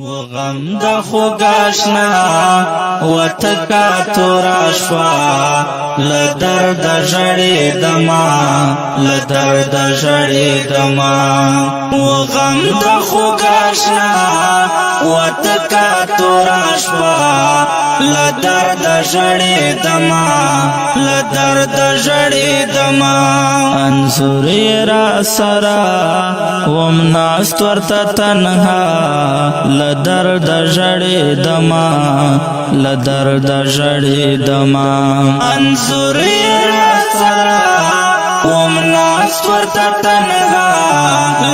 وغم د خوګاشنا وتکا توراشوا لدرد ژړې دما لدرد ژړې دما وغم د خوګاشنا وتکا توراشوا لدرد ژړې دما لدرد ژړې دما انصر را سرا ومناست ورته تنها لدرد ژړې دما لدرد ژړې دما انصر را سرا ومناست ورته تنها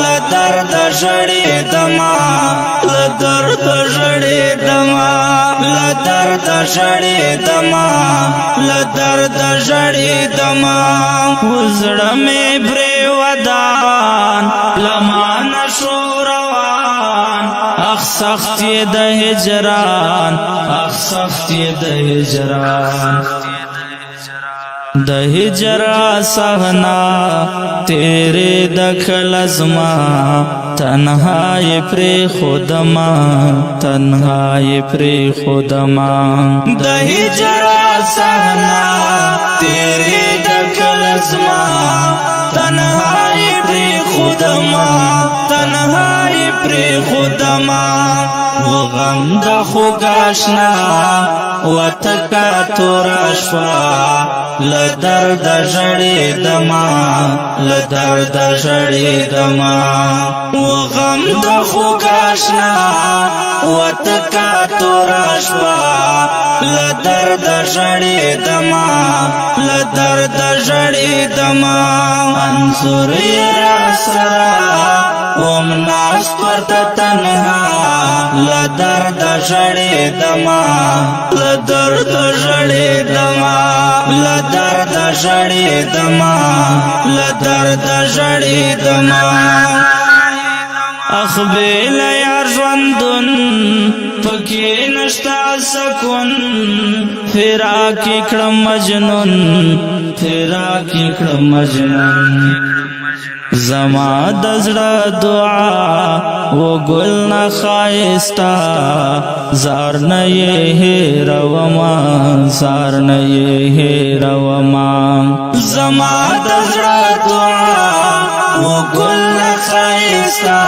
لدرد ژړې دما لدرد ژړې دما لدرد ژړې دما لدرد ژړې دما وزړه مې پرې ودان لمان شو روان اخ سخت د هجران اخ سخت د هجران د هجر صحنا تیرے دخل ازما تنہائی پری خودما تنہائی پری خودما د هجر صحنا تیرے دخل ازما تنہائی پری خودما تنہائی پری خودما وغم د خوګاشنا وتکا توراشوا لدرد ژړې دما لدرد ژړې دما وغم د خوګاشنا وتکا توراشوا لدرد ژړې دما لدرد ژړې دما انصر را سرا ومناست ورته تنها لدرد ژړې دما لدرد ژړې دما لدرد ژړې دما لدرد ژړې دما اخبیل یار ژوندون پکې نشتا سکون فراق کړم مجنون فراق کړم مجنون زما د زړه دعا و ګل نه ښایستا زار نه یې هېرومه زار نه یې هېرومه زما د زړه دعا و ګل نه ښایستا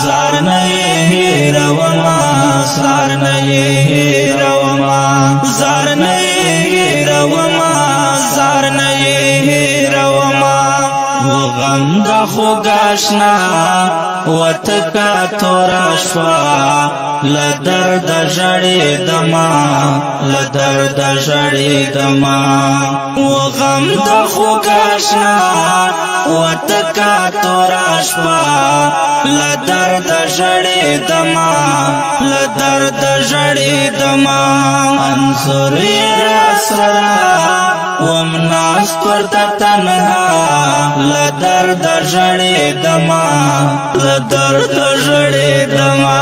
زار نه یې هېرومه زار نه یې هېرومه زار نه یې هېرومه زار نه یې هېرومه وغم د خوګاشنا وتکا توراشوا لدرد ژړې دما لدرد ژړې دما وغم د خوګاشنا وتکا توراشوا لدرد ژړې دما لدرد ژړې دما انصر را سرا ومناست ورته تنها لدرد ژړې دما لدرد ژړې دما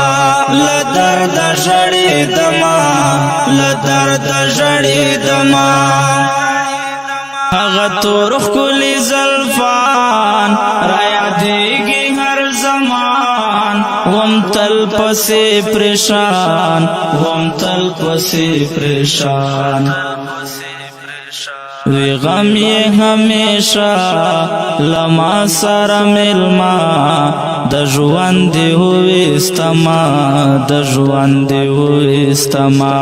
لدرد ژړې دما لدرد ژړې دما هغه تور ښکلي زلفان را یادېږي هر زمان وم تل پسې پریشان وم تل پسې پریشان وی غم یہ ہمیشہ لما سارا ملما د ژوند ہوئی استما د ژوند ہوئی استما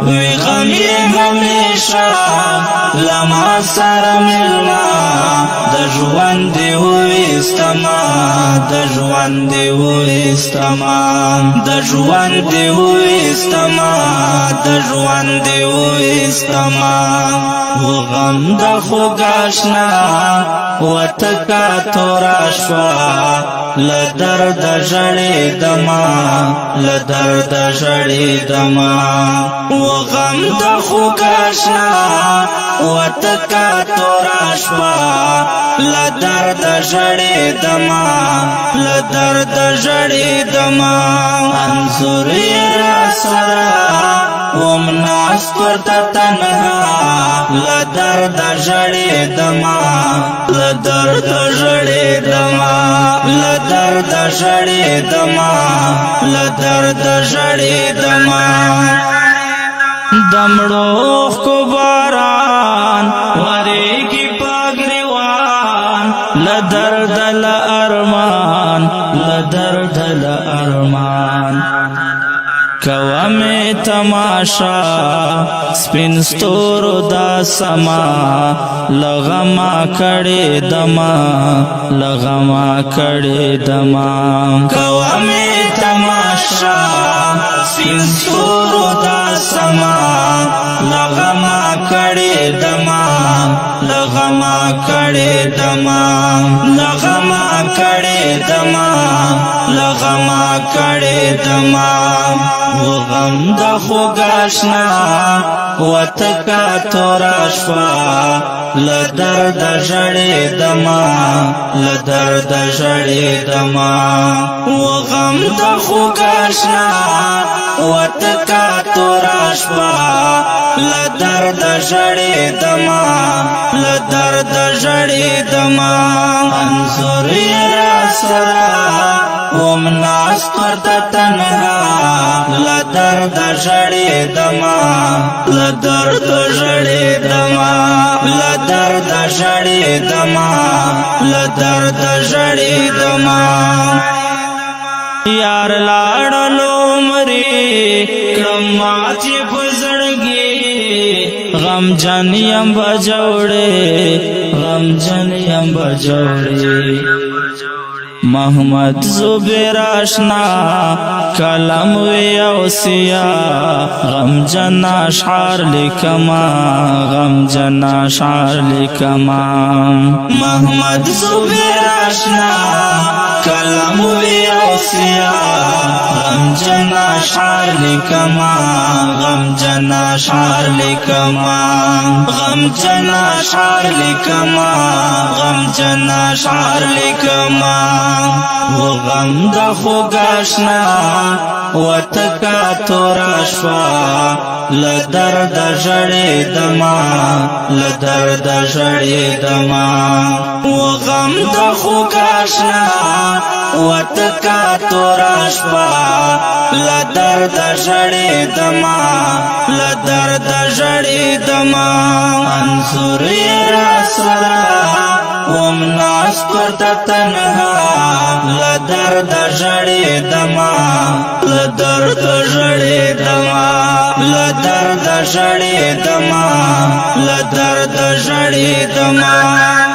وی غم یہ ہمیشہ لما سارا ملما د ژوند ہوئی استما د ژوند ہوئی استما د ژوند ہوئی استما د ژوند ہوئی استما وغم د خوګاشنا وتکا توراشوا لدرد ژړې دما لدرد ژړې دما وغم د خوګاشنا وتکا توراشوا لدرد ژړې دما لدرد ژړې دما انصر را سرا ومنا ناست ورته تنها لدرد ژړېدما لدرد ژړېدما لدرد ژړېدما لدرد ژړېدما دمړو کو باران ورېږي پګریوان لدرد لارمان لدرد لارمان کوا میں تماشا سپین ستورو دا سما لغما کڑے دما لغما کڑے دما کوا میں تماشا سپین ستورو دا سما لغما کڑے دما لغما کڑے دما لغما کڑے دما لغما کڑے دما غم د خوګاشنا وتکا توراشوا لدرد ژړېدما لدرد ژړېدما غم د خوګاشنا وتکا توراشوا لدرد ژړېدما لدرد ژړېدما انظر را سرا وم ناست ورته تنها لدرد ژړېدما لدرد ژړېدما لدرد ژړېدما لدرد ژړېدما یار لاړلو مري کړم ماتې په زړګي غم جن یم بجوړې غم جن یم بجوړې محمد زبیر آشنا کلم وی اوسیا غم جن اشعار لکما غم جن اشعار لکما محمد زبیر آشنا کلم وی اوسیا غم جن اشعار لکما غم جن اشعار لکما غم جن اشعار لکما غم جن اشعار لکما غم د خوګاشنا وتکا توراشوا لدرد ژړېدما لدرد ژړېدما غم د خوګاشنا وتکا توراشوا لدرد ژړېدما لدرد ژړېدما انظر را سرا وم ناست ورته تنها لدرد ژړېدما لدرد ژړېدما لدرد ژړېدما لدرد ژړېدما